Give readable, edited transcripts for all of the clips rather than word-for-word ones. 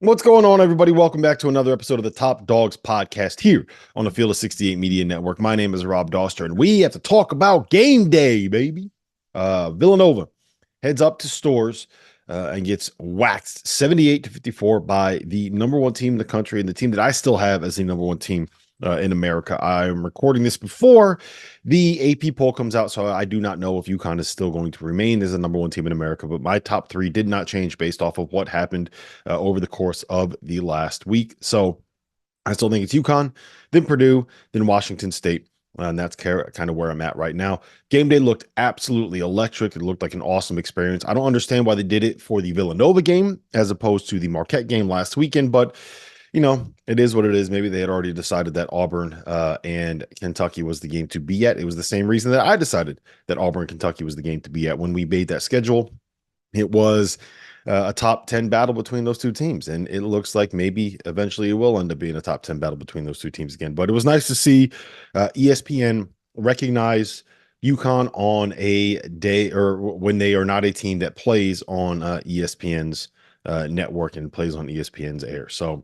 What's going on, everybody? Welcome back to another episode of the Top Dogs podcast here on the Field of 68 Media Network. My name is Rob Doster, and we have to talk about game day, baby. Villanova heads up to Stores and gets waxed 78-54 by the number one team in the country and the team that I still have as the number one team in America. I'm recording this before the AP poll comes out, so I do not know if UConn is still going to remain as the number one team in America, but my top three did not change based off of what happened over the course of the last week. So I still think it's UConn, then Purdue, then Washington State. And that's kind of where I'm at right now. Game day looked absolutely electric. It looked like an awesome experience. I don't understand why they did it for the Villanova game as opposed to the Marquette game last weekend, but it is what it is. Maybe they had already decided that Auburn and Kentucky was the game to be at. It was the same reason that I decided that Auburn and Kentucky was the game to be at when we made that schedule. It was a top 10 battle between those two teams, and it looks like maybe eventually it will end up being a top 10 battle between those two teams again. But it was nice to see ESPN recognize UConn on a day or when they are not a team that plays on ESPN's network and plays on ESPN's air. So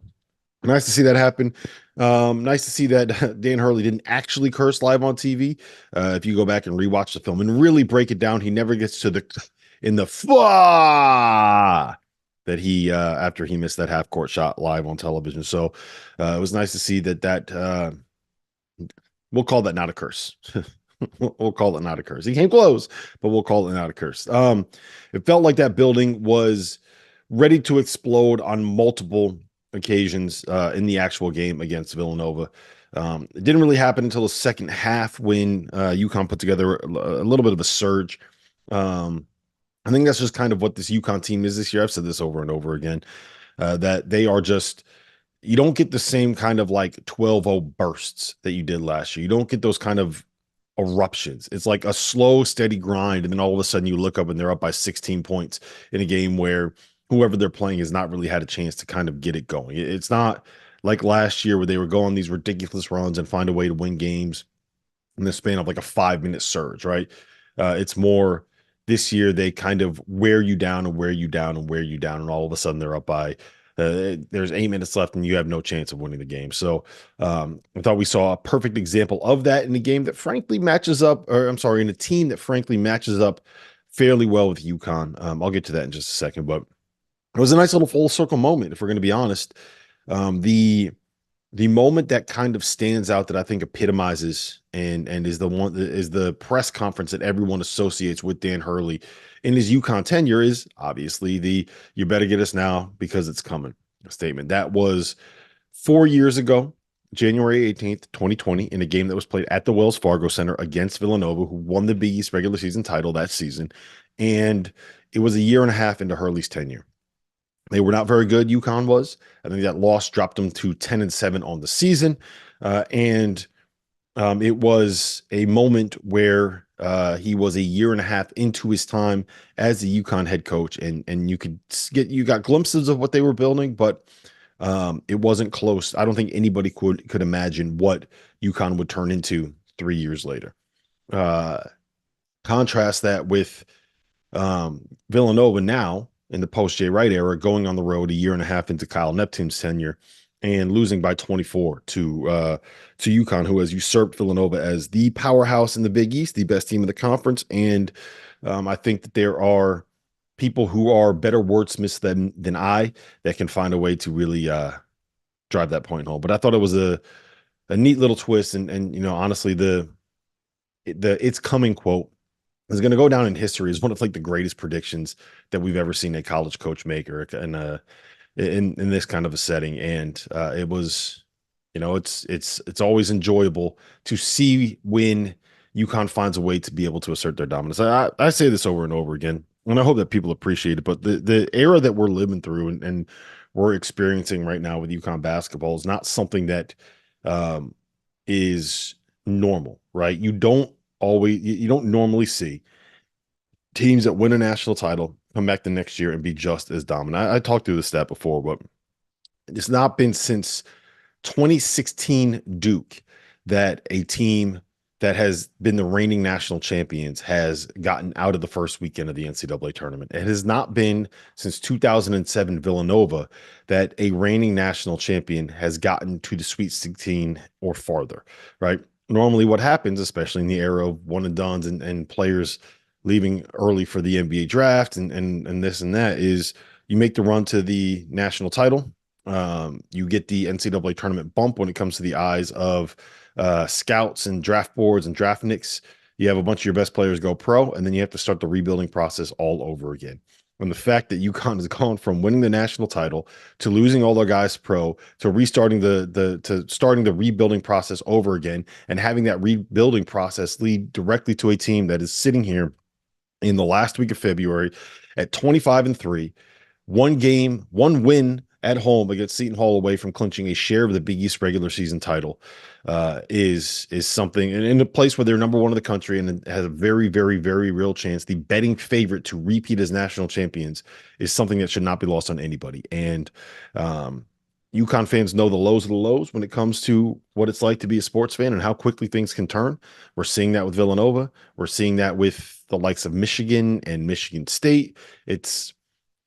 nice to see that happen. Nice to see that Dan Hurley didn't actually curse live on TV. If you go back and rewatch the film and really break it down, he never gets to the that he after he missed that half court shot live on television. So it was nice to see that we'll call that not a curse. We'll call it not a curse. He came close, but we'll call it not a curse. It felt like that building was ready to explode on multiple occasions in the actual game against Villanova. It didn't really happen until the second half when UConn put together a little bit of a surge. I think that's just kind of what this UConn team is this year. I've said this over and over again, that they are just, you don't get the same kind of like 12-0 bursts that you did last year. You don't get those kind of eruptions. It's like a slow, steady grind. And then all of a sudden you look up and they're up by 16 points in a game where whoever they're playing has not really had a chance to kind of get it going. It's not like last year where they were going these ridiculous runs and find a way to win games in the span of like a 5-minute surge, right? It's more this year they kind of wear you down and wear you down and wear you down, and all of a sudden they're up by there's 8 minutes left and you have no chance of winning the game. So I thought we saw a perfect example of that in a game that frankly matches up, or I'm sorry, in a team that frankly matches up fairly well with UConn. I'll get to that in just a second, but it was a nice little full circle moment, if we're going to be honest. The moment that kind of stands out that I think epitomizes and is the one is the press conference that everyone associates with Dan Hurley in his UConn tenure is obviously the "you better get us now because it's coming" statement. That was 4 years ago, January 18th, 2020, in a game that was played at the Wells Fargo Center against Villanova, who won the Big East regular season title that season. And it was a year and a half into Hurley's tenure. They were not very good, UConn was. I think that loss dropped them to 10-7 on the season. And it was a moment where he was a year and a half into his time as the UConn head coach. And you got glimpses of what they were building, but it wasn't close. I don't think anybody could imagine what UConn would turn into 3 years later. Contrast that with Villanova now, in the post Jay Wright era, going on the road a year and a half into Kyle Neptune's tenure and losing by 24 to UConn, who has usurped Villanova as the powerhouse in the Big East, the best team in the conference. And I think that there are people who are better wordsmiths than I that can find a way to really drive that point home. But I thought it was a neat little twist. And honestly, the "it's coming" quote is going to go down in history as one of like the greatest predictions that we've ever seen a college coach make, or in this kind of a setting. And it was, it's always enjoyable to see when UConn finds a way to be able to assert their dominance. I say this over and over again, and I hope that people appreciate it. But the era that we're living through and we're experiencing right now with UConn basketball is not something that is normal, right? You don't normally see teams that win a national title come back the next year and be just as dominant. I talked through the stat before, but it's not been since 2016 Duke that a team that has been the reigning national champions has gotten out of the first weekend of the NCAA tournament. It has not been since 2007 Villanova that a reigning national champion has gotten to the Sweet 16 or farther, right? Normally what happens, especially in the era of one and dones and players leaving early for the NBA draft and this and that, is you make the run to the national title. You get the NCAA tournament bump when it comes to the eyes of scouts and draft boards and draftniks. You have a bunch of your best players go pro, and then you have to start the rebuilding process all over again. And the fact that UConn has gone from winning the national title to losing all their guys pro to restarting to starting the rebuilding process over again, and having that rebuilding process lead directly to a team that is sitting here in the last week of February at 25-3, one win at home against Seton Hall away from clinching a share of the Big East regular season title, is something, and in a place where they're number one in the country and has a very, very, very real chance, the betting favorite to repeat as national champions, is something that should not be lost on anybody. And UConn fans know the lows of the lows when it comes to what it's like to be a sports fan and how quickly things can turn. We're seeing that with Villanova. We're seeing that with the likes of Michigan and Michigan State. It's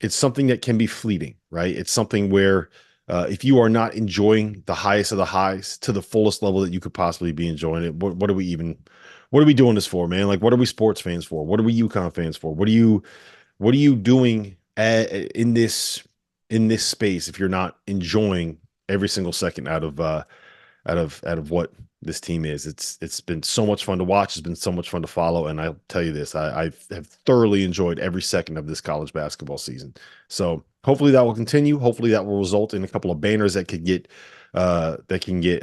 something that can be fleeting, right? It's something where if you are not enjoying the highest of the highs to the fullest level that you could possibly be enjoying it, what are we doing this for, man? Like, what are we sports fans for? What are we UConn fans for? What are you doing in this space if you're not enjoying every single second out of what this team is? It's been so much fun to watch. It's been so much fun to follow. And I'll tell you this, I have thoroughly enjoyed every second of this college basketball season. So hopefully that will continue. Hopefully that will result in a couple of banners that can get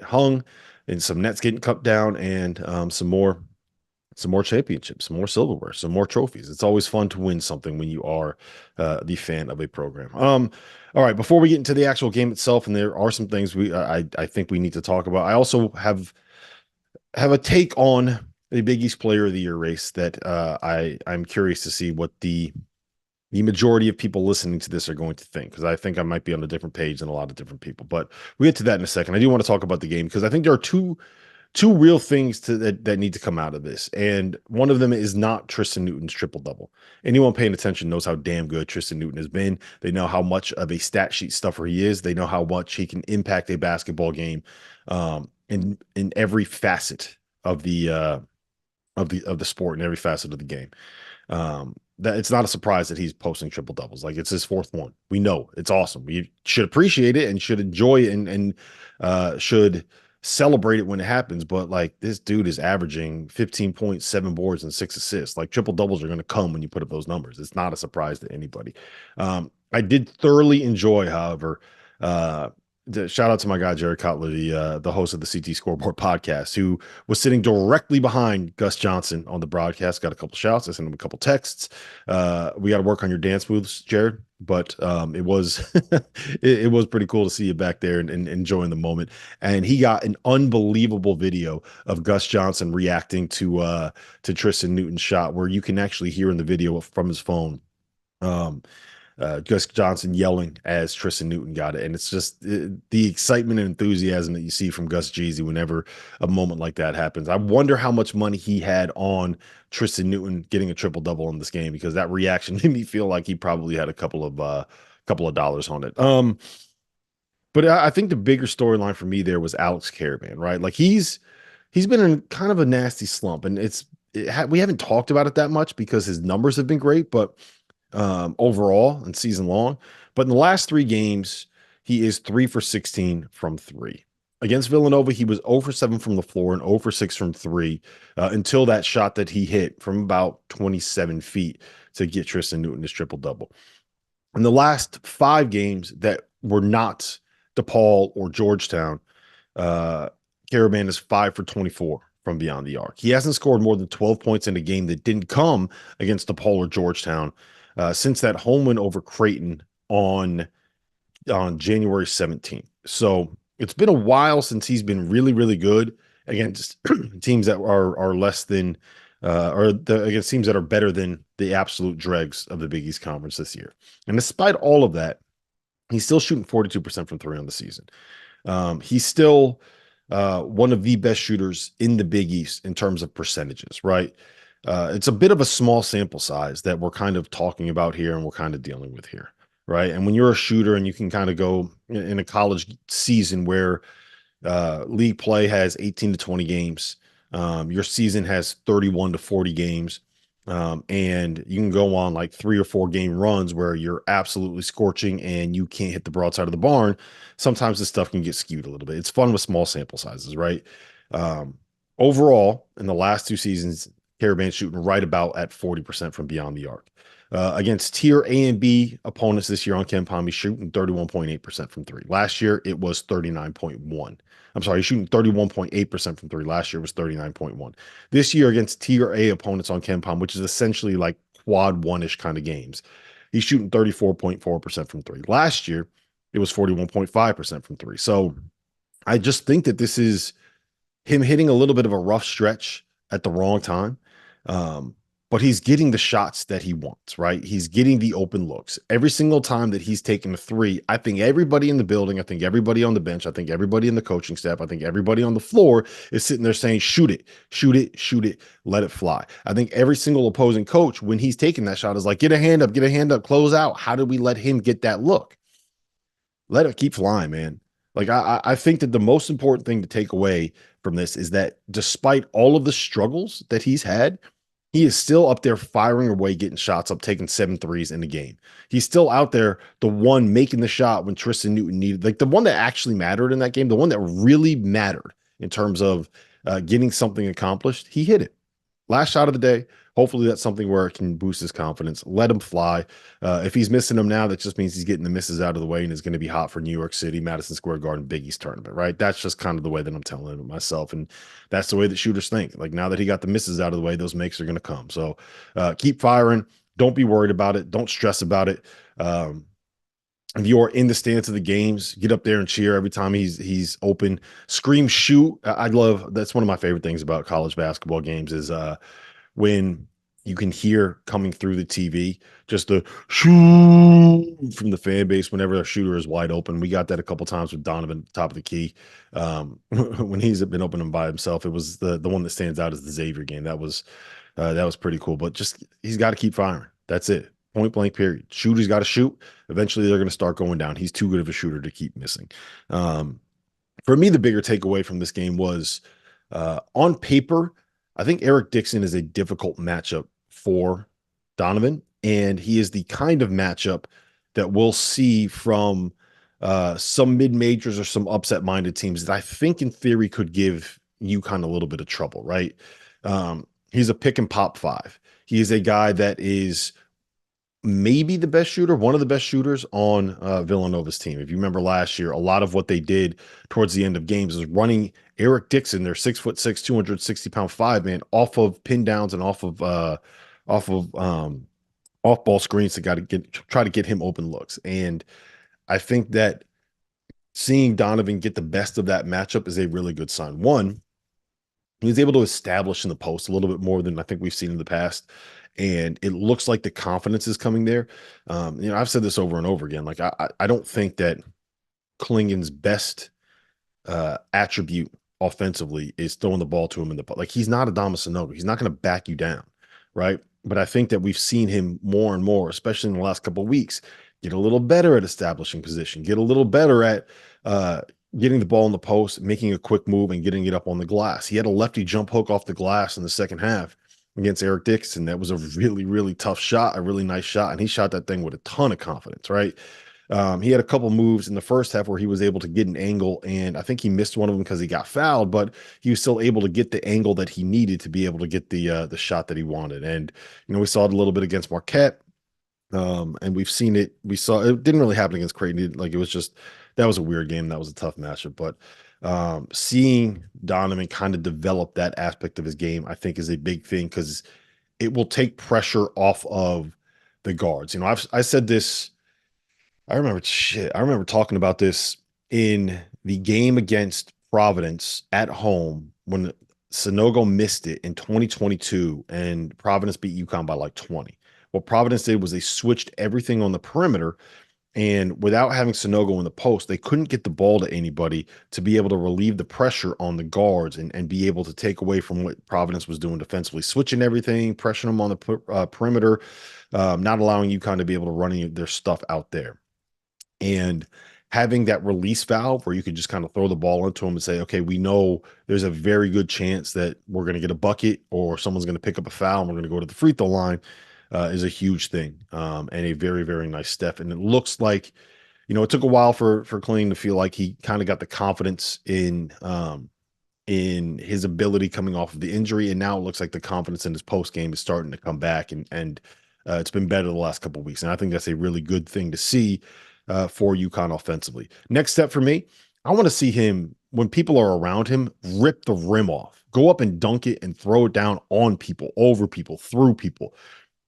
hung, and some nets getting cut down, and some more championships, some more silverware, some more trophies. It's always fun to win something when you are the fan of a program. All right, before we get into the actual game itself, and there are some things I think we need to talk about. I also have a take on the Big East Player of the Year race that I'm curious to see what the majority of people listening to this are going to think, because I think I might be on a different page than a lot of different people. But we'll get to that in a second. I do want to talk about the game because I think there are two real things that need to come out of this. And one of them is not Tristen Newton's triple-double. Anyone paying attention knows how damn good Tristen Newton has been. They know how much of a stat sheet stuffer he is. They know how much he can impact a basketball game in every facet of the sport, and every facet of the game. That it's not a surprise that he's posting triple doubles. Like, it's his fourth one. We know it's awesome. We should appreciate it and should enjoy it and should celebrate it when it happens. But like, this dude is averaging 15 points, 7 boards, and 6 assists. Like, triple doubles are going to come when you put up those numbers. It's not a surprise to anybody. I did thoroughly enjoy, however, shout out to my guy Jared Cotler, the host of the CT Scoreboard podcast, who was sitting directly behind Gus Johnson on the broadcast. Got a couple shouts. I sent him a couple texts. We got to work on your dance moves, Jared. But it was it was pretty cool to see you back there and enjoying the moment. And he got an unbelievable video of Gus Johnson reacting to Tristen Newton's shot, where you can actually hear in the video from his phone Gus Johnson yelling as Tristen Newton got it. And it's just the excitement and enthusiasm that you see from Gus Jeezy whenever a moment like that happens. I wonder how much money he had on Tristen Newton getting a triple-double in this game, because that reaction made me feel like he probably had a couple of dollars on it. But I think the bigger storyline for me there was Alex Caravan, right? Like, he's been in kind of a nasty slump, and we haven't talked about it that much because his numbers have been great, but overall and season long. But in the last 3 games, he is 3 for 16 from 3. Against Villanova, he was 0 for 7 from the floor and 0 for 6 from 3 until that shot that he hit from about 27 feet to get Tristen Newton his triple-double. In the last 5 games that were not DePaul or Georgetown, Caravan is 5 for 24 from beyond the arc. He hasn't scored more than 12 points in a game that didn't come against DePaul or Georgetown since that home win over Creighton on January 17th. So it's been a while since he's been really, really good against teams that are less than against teams that are better than the absolute dregs of the Big East Conference this year. And despite all of that, he's still shooting 42% from 3 on the season. He's still one of the best shooters in the Big East in terms of percentages, right? It's a bit of a small sample size that we're kind of talking about here and we're kind of dealing with here, right? And when you're a shooter and you can kind of go in a college season where league play has 18 to 20 games. Your season has 31 to 40 games. And you can go on like 3 or 4 game runs where you're absolutely scorching and you can't hit the broadside of the barn. Sometimes this stuff can get skewed a little bit. It's fun with small sample sizes, right? Um, Overall, in the last 2 seasons, Caravan's shooting right about at 40% from beyond the arc. Against tier A and B opponents this year on KenPom, he's shooting 31.8% from three. Last year, it was 39.1. I'm sorry, he's shooting 31.8% from three. Last year was 39.1. This year against tier A opponents on KenPom, which is essentially like quad one-ish kind of games, he's shooting 34.4% from three. Last year, it was 41.5% from three. So I just think that this is him hitting a little bit of a rough stretch at the wrong time. But he's getting the shots that he wants, right? He's getting the open looks. Every single time that he's taken a three, I think everybody in the building, I think everybody on the bench, I think everybody in the coaching staff, I think everybody on the floor is sitting there saying, shoot it, shoot it, shoot it, let it fly. I think every single opposing coach, when he's taking that shot, is like, get a hand up, close out. How did we let him get that look? Let it keep flying, man. Like I think that the most important thing to take away from this is that despite all of the struggles that he's had, he is still up there firing away, getting shots up, taking 7 threes in the game. He's still out there, the one making the shot when Tristen Newton needed, like the one that actually mattered in that game, the one that really mattered in terms of getting something accomplished. He hit it. Last shot of the day. Hopefully that's something where it can boost his confidence. Let him fly. If he's missing them now, that just means he's getting the misses out of the way and is going to be hot for New York City, Madison Square Garden, Big East tournament, right? That's just kind of the way that I'm telling it myself. And that's the way that shooters think. Like now that he got the misses out of the way, those makes are going to come. So keep firing. Don't be worried about it. Don't stress about it. If you're in the stands of the games, get up there and cheer every time he's open. Scream, shoot. I love, that's one of my favorite things about college basketball games is when you can hear coming through the TV, just the shoot from the fan base whenever a shooter is wide open. We got that a couple times with Donovan, top of the key. When he's been opening by himself, it was the one that stands out as the Xavier game. That was pretty cool. But just he's got to keep firing. That's it. Point blank, period. Shooters got to shoot. Eventually, they're going to start going down. He's too good of a shooter to keep missing. For me, the bigger takeaway from this game was on paper, I think Eric Dickinson is a difficult matchup for Donovan, and he is the kind of matchup that we'll see from some mid-majors or some upset-minded teams that I think in theory could give UConn a little bit of trouble, right? He's a pick and pop five. He is a guy that is maybe the best shooter, one of the best shooters on Villanova's team. If you remember last year, a lot of what they did towards the end of games was running Eric Dickinson, their 6'6", 260-pound five man, off of pin downs and off ball screens to try to get him open looks. And I think that seeing Donovan get the best of that matchup is a really good sign. One, he was able to establish in the post a little bit more than I think we've seen in the past. And it looks like the confidence is coming there. I've said this over and over again. Like, I don't think that Clingan's best attribute offensively is throwing the ball to him in the, like, he's not a Damasanogo. He's not going to back you down, right? But I think that we've seen him more and more, especially in the last couple of weeks, get a little better at establishing position, get a little better at getting the ball in the post, making a quick move, and getting it up on the glass. He had a lefty jump hook off the glass in the second half against Eric Dickinson. That was a really, really tough shot, a really nice shot, and he shot that thing with a ton of confidence, right? He had a couple moves in the first half where he was able to get an angle, and I think he missed one of them because he got fouled, but he was still able to get the angle that he needed to be able to get the shot that he wanted. And we saw it a little bit against Marquette, and we've seen it. We saw it didn't really happen against Creighton. Like, it was just, that was a weird game. That was a tough matchup, but seeing Donovan kind of develop that aspect of his game, I think, is a big thing because it will take pressure off of the guards. I said this. I remember talking about this in the game against Providence at home when Sanogo missed it in 2022 and Providence beat UConn by like 20. What Providence did was they switched everything on the perimeter And without having Sonogo in the post, they couldn't get the ball to anybody to be able to relieve the pressure on the guards and be able to take away from what Providence was doing defensively, switching everything, pressuring them on the perimeter, not allowing UConn to be able to run their stuff out there. And having that release valve where you could just kind of throw the ball into them and say, okay, we know there's a very good chance that we're going to get a bucket or someone's going to pick up a foul and we're going to go to the free throw line. Is a huge thing, and a very, very nice step. And it looks like, it took a while for Clingan to feel like he kind of got the confidence in his ability coming off of the injury, and now it looks like the confidence in his post game is starting to come back, and it's been better the last couple of weeks. And I think that's a really good thing to see for UConn offensively. Next step for me, I want to see him, when people are around him, rip the rim off, go up and dunk it and throw it down on people, over people, through people.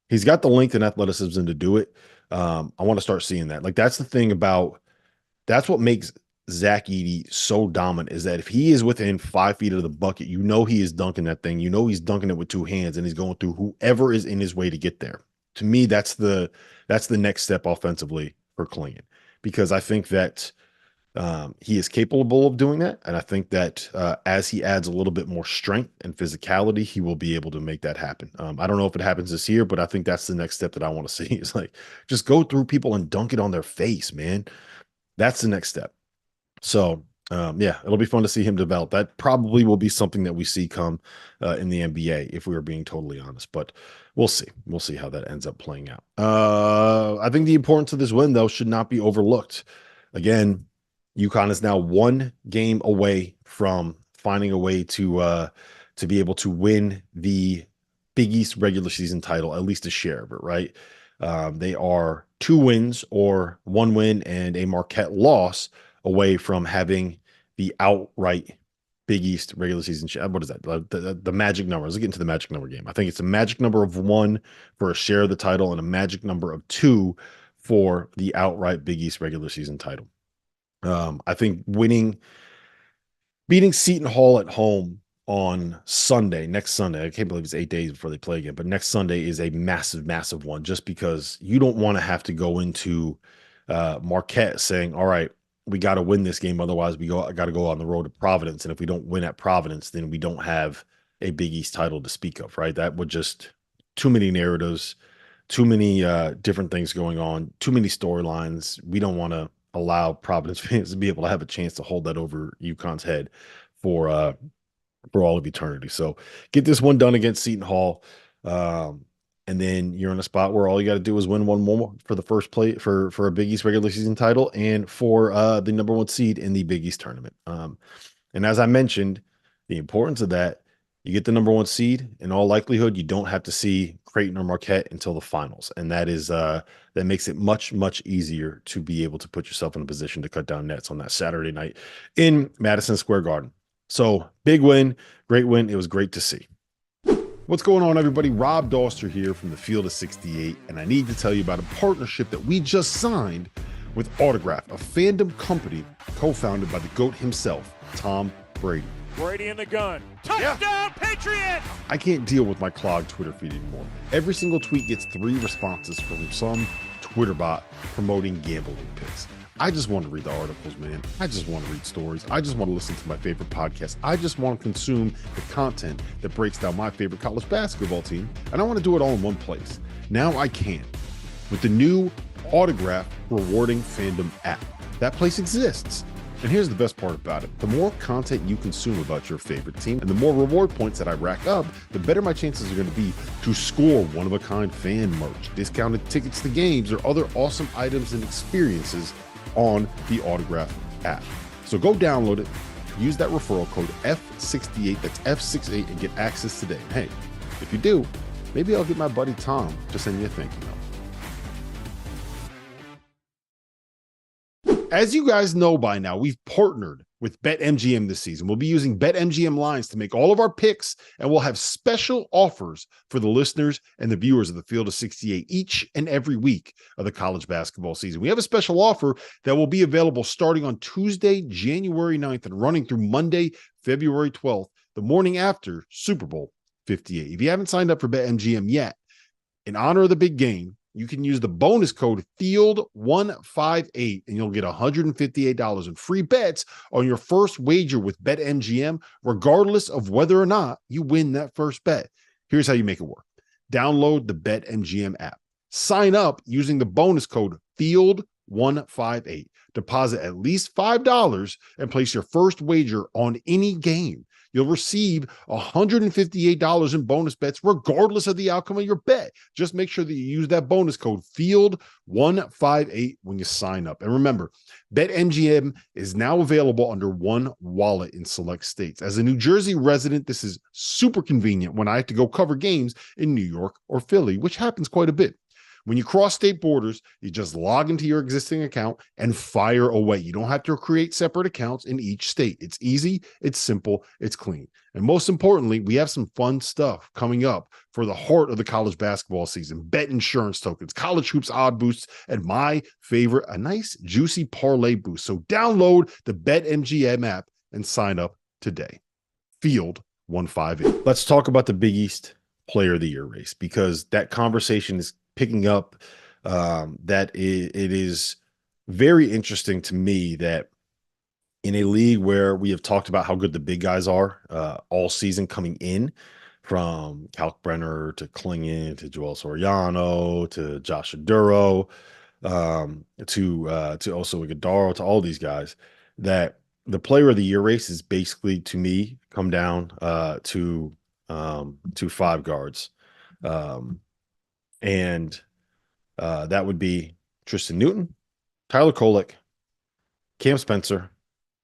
He's got the length and athleticism to do it. I want to start seeing that. Like, that's the thing that's what makes Zach Edey so dominant, is that if he is within 5 feet of the bucket, he is dunking that thing. He's dunking it with two hands, and he's going through whoever is in his way to get there. To me, that's the next step offensively for Clingan, because I think that he is capable of doing that. And I think that as he adds a little bit more strength and physicality, he will be able to make that happen. I don't know if it happens this year, but I think that's the next step that I want to see. It's like, just go through people and dunk it on their face, man. That's the next step. So, yeah, it'll be fun to see him develop. That probably will be something that we see come in the NBA, if we were being totally honest. But we'll see. We'll see how that ends up playing out. I think the importance of this win, though, should not be overlooked. Again, UConn is now 1 game away from finding a way to be able to win the Big East regular season title, at least a share of it, right? They are 2 wins or 1 win and a Marquette loss away from having the outright Big East regular season share. What is that? The magic number. Let's get into the magic number game. I think it's a magic number of 1 for a share of the title and a magic number of 2 for the outright Big East regular season title. I think beating Seton Hall at home on Sunday, next Sunday, I can't believe it's 8 days before they play again, but next Sunday is a massive, massive one, just because you don't want to have to go into Marquette saying, all right, we got to win this game. Otherwise, we got to go on the road to Providence. And if we don't win at Providence, then we don't have a Big East title to speak of, right? That would just, too many narratives, too many different things going on, too many storylines. We don't want to allow Providence fans to be able to have a chance to hold that over UConn's head for all of eternity. So get this one done against Seton Hall. And then you're in a spot where all you got to do is win 1 more for the first play for a Big East regular season title and for the number 1 seed in the Big East tournament. And as I mentioned, the importance of that, you get the number 1 seed. In all likelihood, you don't have to see Creighton or Marquette until the finals. And that is that makes it much, much easier to be able to put yourself in a position to cut down nets on that Saturday night in Madison Square Garden. So big win, great win. It was great to see. What's going on, everybody? Rob Doster here from the Field of 68, and I need to tell you about a partnership that we just signed with Autograph, a fandom company co-founded by the GOAT himself, Tom Brady. Brady in the gun. Touchdown, Patriots! I can't deal with my clogged Twitter feed anymore. Every single tweet gets 3 responses from some Twitter bot promoting gambling picks. I just want to read the articles, man. I just want to read stories. I just want to listen to my favorite podcast. I just want to consume the content that breaks down my favorite college basketball team, and I want to do it all in one place. Now I can. With the new Autograph rewarding fandom app. That place exists. And here's the best part about it. The more content you consume about your favorite team and the more reward points that I rack up, the better my chances are going to be to score one-of-a-kind fan merch, discounted tickets to games, or other awesome items and experiences on the Autograph app. So go download it, use that referral code F68, that's F68, and get access today. And hey, if you do, maybe I'll get my buddy Tom to send you a thank you note. As you guys know by now, we've partnered with BetMGM this season. We'll be using BetMGM lines to make all of our picks, and we'll have special offers for the listeners and the viewers of the Field of 68 each and every week of the college basketball season. We have a special offer that will be available starting on Tuesday, January 9th and running through Monday, February 12th, the morning after Super Bowl 58. If you haven't signed up for BetMGM yet, in honor of the big game, you can use the bonus code FIELD158 and you'll get $158 in free bets on your first wager with BetMGM, regardless of whether or not you win that first bet. Here's how you make it work. Download the BetMGM app. Sign up using the bonus code FIELD158. Deposit at least $5 and place your first wager on any game. You'll receive $158 in bonus bets regardless of the outcome of your bet. Just make sure that you use that bonus code FIELD158 when you sign up. And remember, BetMGM is now available under one wallet in select states. As a New Jersey resident, this is super convenient when I have to go cover games in New York or Philly, which happens quite a bit. When you cross state borders, you just log into your existing account and fire away. You don't have to create separate accounts in each state. It's easy, it's simple, it's clean. And most importantly, we have some fun stuff coming up for the heart of the college basketball season. Bet insurance tokens, college hoops odd boosts, and my favorite, a nice juicy parlay boost. So download the BetMGM app and sign up today. Field 158. Let's talk about the Big East Player of the Year race, because that conversation is picking up. It is very interesting to me that in a league where we have talked about how good the big guys are all season coming in, from Kalkbrenner to Clingan to Joel Soriano to Josh Aduro to also Iguodala, to all these guys, that the Player of the Year race is basically, to me, come down to five guards. And that would be Tristen Newton, Tyler Kolek, Cam Spencer,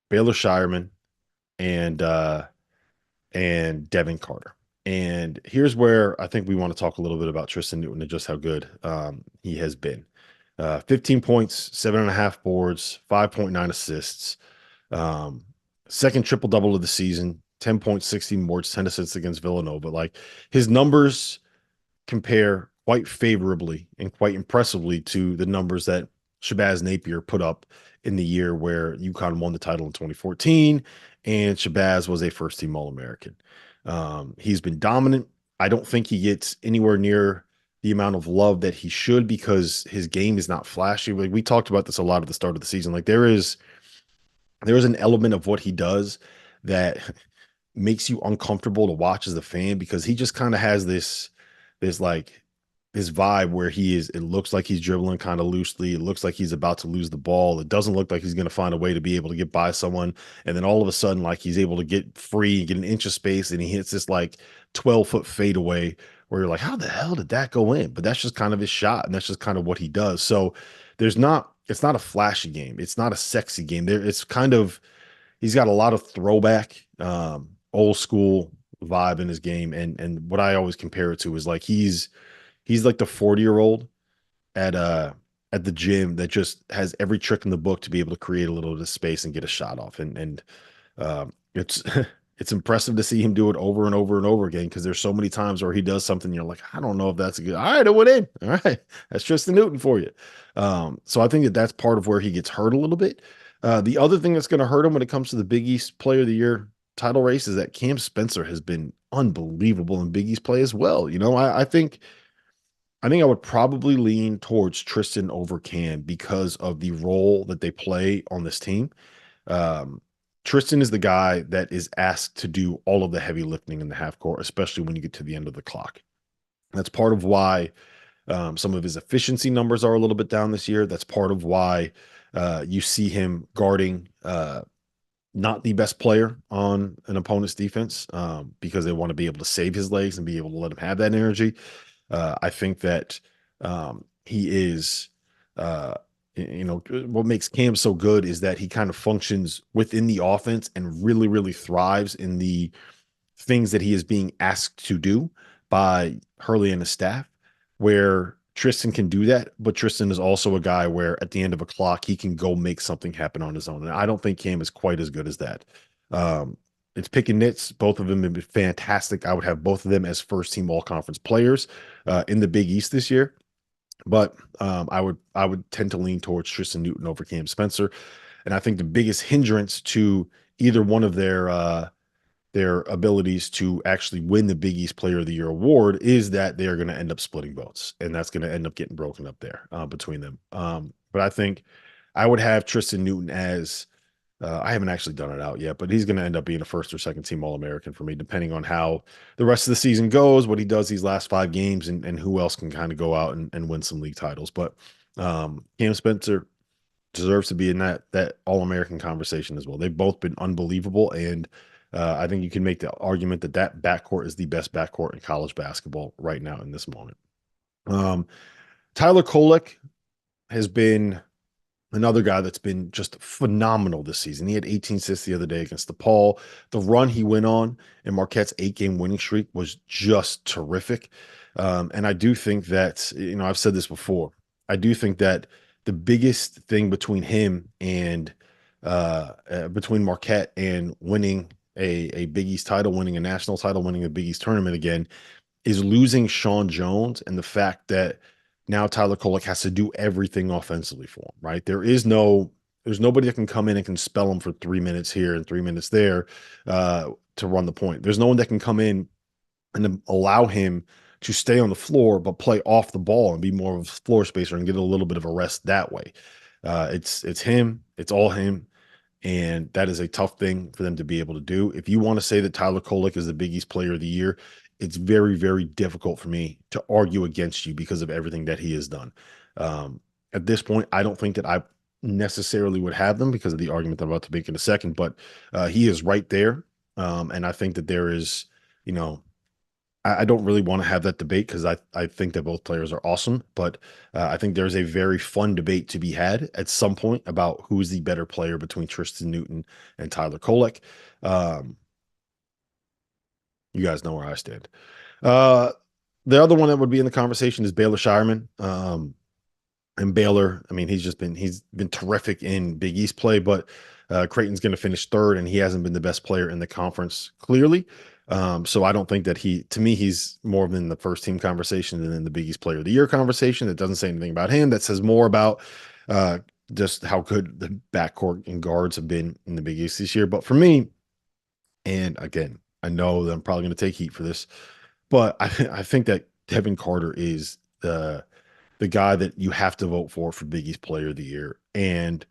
Baylor Shireman, and Devin Carter. And here's where I think we want to talk a little bit about Tristen Newton and just how good he has been. 15 points, 7.5 boards, 5.9 assists, second triple-double of the season, 10 points, 16 boards, 10 assists against Villanova. Like, his numbers compare quite favorably and quite impressively to the numbers that Shabazz Napier put up in the year where UConn won the title in 2014, and Shabazz was a first-team All-American. He's been dominant. I don't think he gets anywhere near the amount of love that he should, because his game is not flashy. Like, we talked about this a lot at the start of the season. Like, there is an element of what he does that makes you uncomfortable to watch as a fan, because he just kind of has this vibe where it looks like he's dribbling kind of loosely. It looks like he's about to lose the ball. It doesn't look like he's going to find a way to be able to get by someone. And then all of a sudden, like, he's able to get free, get an inch of space, and he hits this like 12-foot fadeaway where you're like, how the hell did that go in? But that's just kind of his shot, and that's just kind of what he does. So it's not a flashy game. It's not a sexy game. He's got a lot of throwback, old school vibe in his game. And what I always compare it to is like, he's like the 40-year-old at the gym that just has every trick in the book to be able to create a little bit of space and get a shot off. And it's it's impressive to see him do it over and over and over again, because there's so many times where he does something you're like, I don't know if that's a good. All right, it went in. All right, that's Tristen Newton for you. So I think that's part of where he gets hurt a little bit. The other thing that's going to hurt him when it comes to the Big East Player of the Year title race is that Cam Spencer has been unbelievable in Big East play as well. You know, I think I would probably lean towards Tristen over Cam because of the role that they play on this team. Tristen is the guy that is asked to do all of the heavy lifting in the half court, especially when you get to the end of the clock. That's part of why some of his efficiency numbers are a little bit down this year. That's part of why you see him guarding not the best player on an opponent's defense, because they want to be able to save his legs and be able to let him have that energy. I think that he is, what makes Cam so good is that he kind of functions within the offense and really, really thrives in the things that he is being asked to do by Hurley and his staff, where Tristen can do that. But Tristen is also a guy where at the end of a clock, he can go make something happen on his own. And I don't think Cam is quite as good as that. It's pick and nits. Both of them have been fantastic. I would have both of them as first-team all-conference players in the Big East this year. But I would tend to lean towards Tristen Newton over Cam Spencer. And I think the biggest hindrance to either one of their their abilities to actually win the Big East Player of the Year award is that they are going to end up splitting votes, and that's going to end up getting broken up there between them. But I think I would have Tristen Newton as I haven't actually done it out yet, but he's going to end up being a first or second team All-American for me, depending on how the rest of the season goes, what he does these last 5 games, and who else can kind of go out and win some league titles. But Cam Spencer deserves to be in that All-American conversation as well. They've both been unbelievable, and I think you can make the argument that backcourt is the best backcourt in college basketball right now in this moment. Tyler Kolek has been another guy that's been just phenomenal this season. He had 18 assists the other day against DePaul. The run he went on in Marquette's 8-game winning streak was just terrific. And I do think that, I've said this before, I do think that the biggest thing between him and between Marquette and winning a Big East title, winning a national title, winning a Big East tournament again, is losing Sean Jones and the fact that now Tyler Kolek has to do everything offensively for him, right? There's nobody that can come in and can spell him for 3 minutes here and 3 minutes there to run the point. There's no one that can come in and allow him to stay on the floor, but play off the ball and be more of a floor spacer and get a little bit of a rest that way. It's him. It's all him. And that is a tough thing for them to be able to do. If you want to say that Tyler Kolek is the Big East Player of the Year, it's very, very difficult for me to argue against you because of everything that he has done. At this point, I don't think that I necessarily would have them because of the argument I'm about to make in a second, but he is right there. And I think that there is, I don't really want to have that debate because I think that both players are awesome, but I think there's a very fun debate to be had at some point about who's the better player between Tristen Newton and Tyler Kolek. You guys know where I stand. The other one that would be in the conversation is Baylor Shireman. And Baylor, I mean, he's been terrific in Big East play, but Creighton's going to finish third, and he hasn't been the best player in the conference, clearly. So I don't think that to me, he's more than the first team conversation than in the Big East Player of the Year conversation. It doesn't say anything about him. That says more about just how good the backcourt and guards have been in the Big East this year. But for me, and again, I know that I'm probably going to take heat for this, but I think that Devin Carter is the guy that you have to vote for Big East Player of the Year. And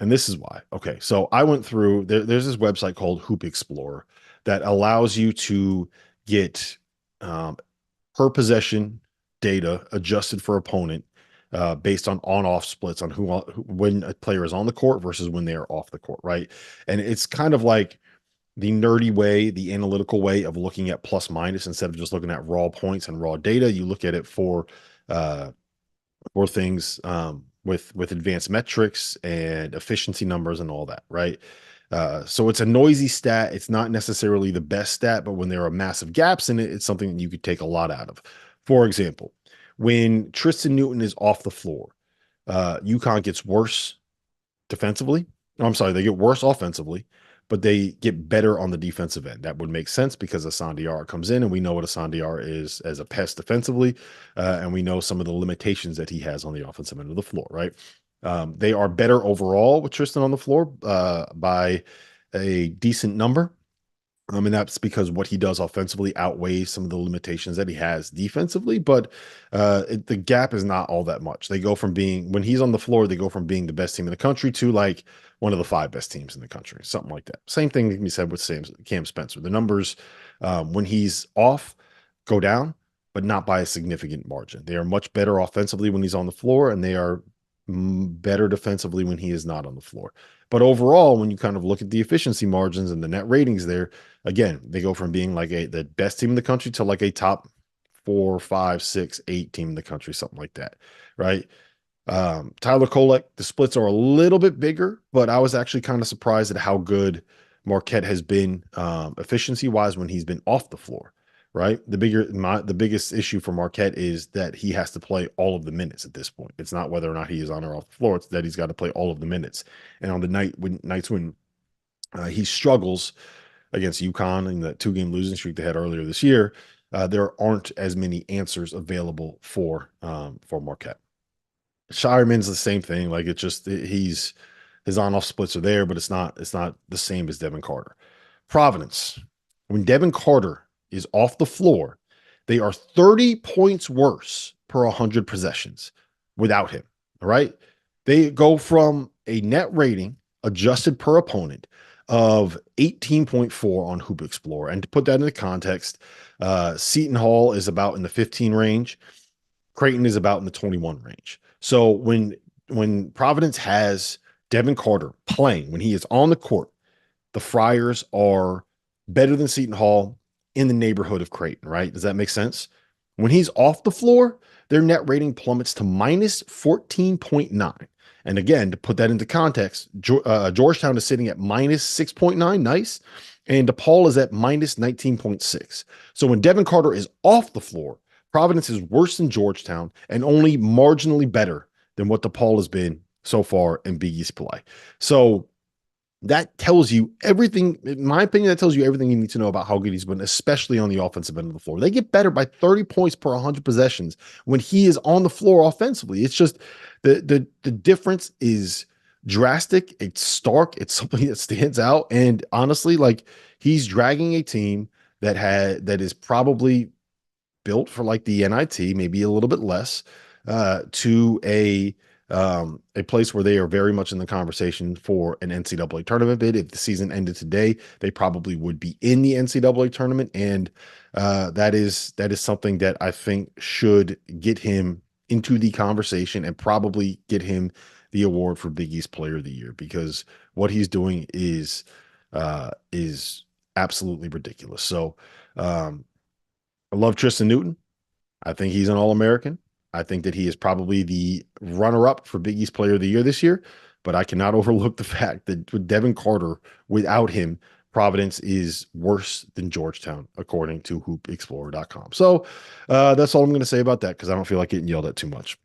this is why. Okay, so I went through, there's this website called Hoop Explorer that allows you to get per possession data adjusted for opponent based on on-off splits on when a player is on the court versus when they are off the court, right? And it's kind of like the nerdy way, the analytical way of looking at plus minus instead of just looking at raw points and raw data. You look at it for things with advanced metrics and efficiency numbers and all that, right? So it's a noisy stat. It's not necessarily the best stat, but when there are massive gaps in it, it's something that you could take a lot out of. For example, when Tristen Newton is off the floor, UConn gets worse defensively. No, I'm sorry, they get worse offensively, but they get better on the defensive end. That would make sense because Asandiara comes in, and we know what Asandiara is as a pest defensively, and we know some of the limitations that he has on the offensive end of the floor, right? They are better overall with Tristen on the floor by a decent number. And that's because what he does offensively outweighs some of the limitations that he has defensively, but the gap is not all that much. They go from when he's on the floor, they go from being the best team in the country to like one of the 5 best teams in the country, something like that. Same thing can be said with Cam Spencer. The numbers when he's off go down, but not by a significant margin. They are much better offensively when he's on the floor, and they are better defensively when he is not on the floor. But overall, when you kind of look at the efficiency margins and the net ratings there, again, they go from being like the best team in the country to like a top 4, 5, 6, 8 team in the country, something like that, right? Tyler Kolek, the splits are a little bit bigger, but I was actually kind of surprised at how good Marquette has been efficiency-wise when he's been off the floor, right? The biggest issue for Marquette is that he has to play all of the minutes at this point. It's not whether or not he is on or off the floor, it's that he's got to play all of the minutes. And on the nights when he struggles against UConn in the 2-game losing streak they had earlier this year, there aren't as many answers available for Marquette. Shireman's the same thing. Like his on-off splits are there, but it's not the same as Devin Carter. Providence, when Devin Carter is off the floor, they are 30 points worse per 100 possessions without him. All right. They go from a net rating adjusted per opponent of 18.4 on Hoop Explorer. And to put that into context, Seton Hall is about in the 15 range. Creighton is about in the 21 range. So when Providence has Devin Carter playing, when he is on the court, the Friars are better than Seton Hall in the neighborhood of Creighton, right? Does that make sense? When he's off the floor, their net rating plummets to minus 14.9. And again, to put that into context, Georgetown is sitting at minus 6.9. Nice. And DePaul is at minus 19.6. So when Devin Carter is off the floor, Providence is worse than Georgetown and only marginally better than what DePaul has been so far in Big East play. So that tells you everything, in my opinion, that tells you everything you need to know about how good he's been, especially on the offensive end of the floor. They get better by 30 points per 100 possessions when he is on the floor offensively. It's just the difference is drastic. It's stark. It's something that stands out. And honestly, like, he's dragging a team that is probably built for like the NIT, maybe a little bit less, to a place where they are very much in the conversation for an NCAA tournament bid. If the season ended today, they probably would be in the NCAA tournament. And that is something that I think should get him into the conversation and probably get him the award for Big East Player of the Year, because what he's doing is absolutely ridiculous. So I love Tristen Newton. I think he's an All-American. I think that he is probably the runner-up for Big East Player of the Year this year, but I cannot overlook the fact that with Devin Carter, without him, Providence is worse than Georgetown, according to hoopexplorer.com. So that's all I'm going to say about that, because I don't feel like getting yelled at too much.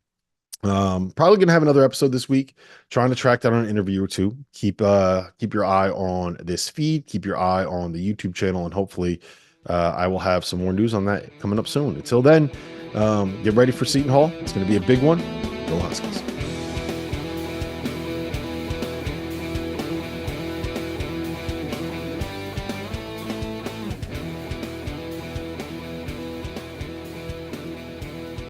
Probably going to have another episode this week, trying to track down an interview or two. Keep your eye on this feed, keep your eye on the YouTube channel, and hopefully I will have some more news on that coming up soon. Until then, get ready for Seton Hall. It's going to be a big one. Go Huskies.